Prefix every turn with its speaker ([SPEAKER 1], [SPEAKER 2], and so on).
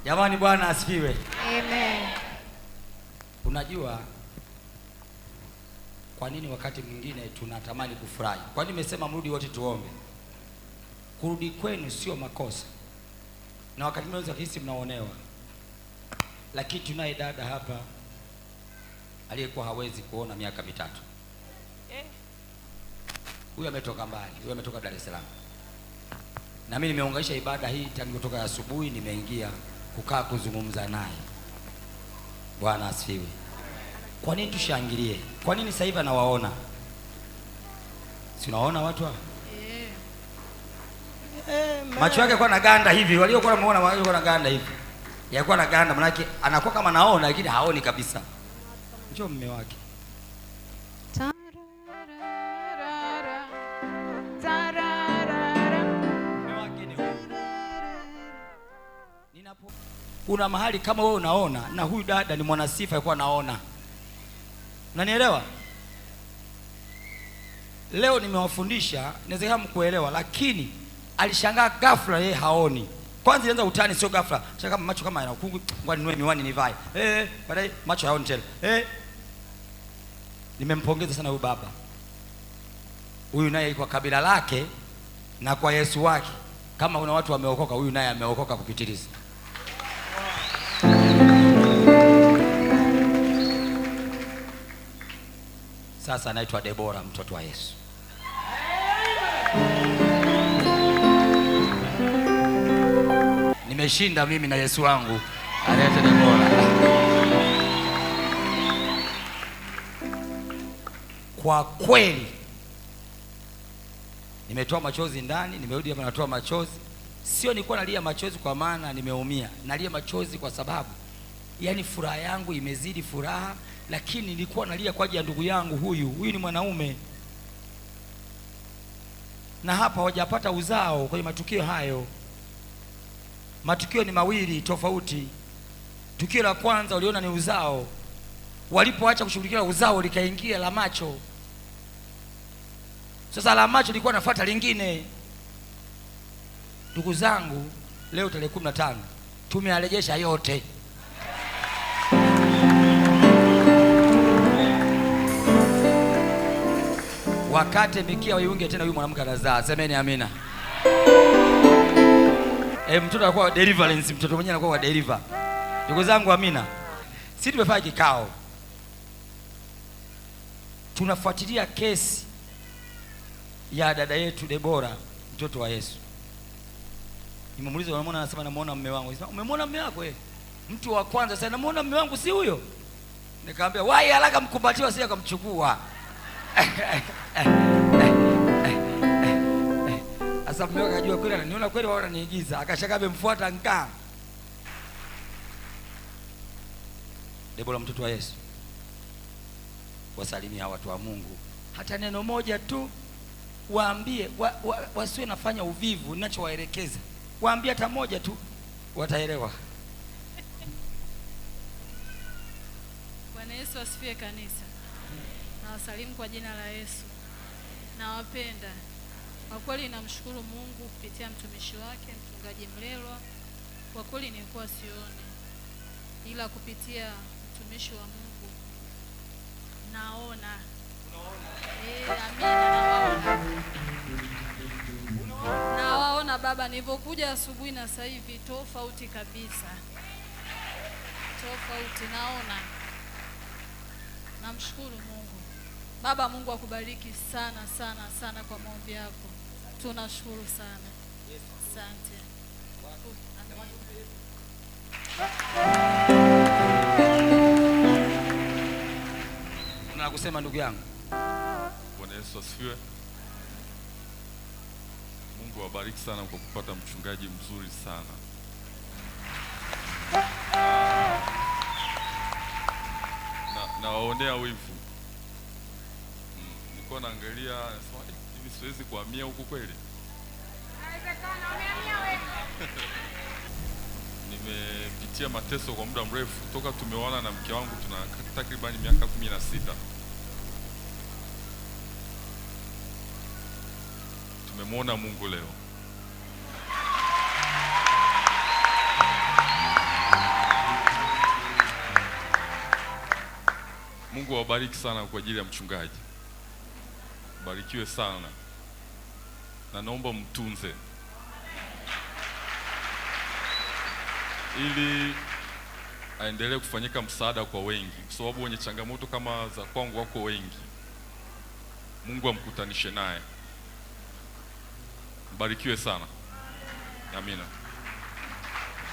[SPEAKER 1] Jamani, Bwana asifiwe.
[SPEAKER 2] Amen.
[SPEAKER 1] Unajua kwa nini wakati mwingine tunatamani kufurahi? Kwa nini nimesema mrudi wote tuombe? Kurudi kwenu sio makosa, na wakati mwingine hisi mnaonewa, lakini tunaye dada hapa aliyekuwa hawezi kuona miaka mitatu. Huyu ametoka mbali, huyu ametoka Dar es Salaam, na mimi nimeunganisha ibada hii tangu kutoka asubuhi, nimeingia kukaa kuzungumza naye. Bwana asifiwe. Kwa nini tushangilie? Kwa nini sasa hivi anawaona? Si unaona watu hao? Macho yake kwa na ganda hivi, waliokuwa wanamuona waliokuwa na ganda hivi. Yakuwa na ganda, maana yake anakuwa kama naona lakini haoni kabisa. Njoo mume wake. Kuna mahali kama wewe unaona na huyu dada ni mwana sifa alikuwa anaona. Unanielewa? Leo nimewafundisha, inawezekana mkuelewa, lakini alishangaa ghafla yeye haoni. Kwanza ilianza utani, sio ghafla. Shaka macho kama yana ukungu, ngoja ninunue miwani nivae. Baadaye macho haoni tena. Nimempongeza sana huyu baba. Huyu naye kwa kabila lake na kwa Yesu wake, kama kuna watu wameokoka, huyu naye ameokoka kupitiliza. Sasa anaitwa Debora, mtoto wa Yesu. Nimeshinda mimi na Yesu wangu, anaitwa Debora. Kwa kweli nimetoa machozi ndani, nimerudi hapa natoa machozi. Sio nilikuwa nalia machozi kwa maana nimeumia, nalia machozi kwa sababu yani furaha yangu imezidi furaha, lakini nilikuwa nalia kwa ajili ya ndugu yangu huyu. Huyu ni mwanaume, na hapa hawajapata uzao kwenye matukio hayo. Matukio ni mawili tofauti. Tukio la kwanza uliona ni uzao, walipoacha kushughulikia uzao likaingia la macho. Sasa la macho lilikuwa nafuata lingine. Ndugu zangu, leo tarehe 15 tumearejesha yote. Wakati mikia waiunge tena, huyu mwanamke anazaa. Semeni amina. Mtoto anakuwa deliverance, mtoto mwenyewe anakuwa wa deliver. Ndugu zangu, amina. Sisi tumefanya kikao, tunafuatilia kesi ya dada yetu Debora, mtoto wa Yesu. Nimemuuliza, unamwona? Anasema namuona mume wangu. Anasema umemwona mume wako? Mtu wa kwanza sasa, namuona mume wangu, si huyo? Nikamwambia wai haraka mkumbatiwa, sija kumchukua. Asa mume wake akajua kweli ananiona kweli, wao wananiigiza, akashaka amemfuata nkaa. Debora, mtoto wa Yesu, wasalimia watu wa Mungu, hata neno moja tu waambie, wasiwe nafanya uvivu ninachowaelekeza. Waambie hata moja tu, wataelewa.
[SPEAKER 3] Bwana Yesu asifiwe kanisa. Na wasalimu kwa jina la Yesu. Nawapenda. Kwa kweli namshukuru Mungu kupitia mtumishi wake mchungaji Mlelwa. Kwa kweli nilikuwa sioni, ila kupitia mtumishi wa Mungu naona. Amina, nawaona baba, nilipokuja asubuhi na sasa hivi tofauti kabisa. Tofauti naona. Namshukuru Mungu. Baba, Mungu akubariki sana sana sana kwa maombi yako. Tunashukuru sana. Asante.
[SPEAKER 1] Nataka kusema ndugu yangu.
[SPEAKER 4] Bwana Yesu asifiwe. Mungu awabariki sana kwa kupata mchungaji mzuri sana. Na waonea wivu. Nilikuwa naangalia nasema hivi siwezi kuhamia huku kweli. Inawezekana umehamia wewe. Nimepitia mateso kwa muda mrefu toka tumeoana na mke wangu, tuna takriban miaka 16. Tumemwona Mungu leo. Mungu awabariki sana kwa ajili ya mchungaji. Barikiwe sana. Na naomba mtunze ili aendelee kufanyika msaada kwa wengi, kwa sababu wenye changamoto kama za kwangu wako wengi. Mungu amkutanishe naye. Barikiwe sana. Amina.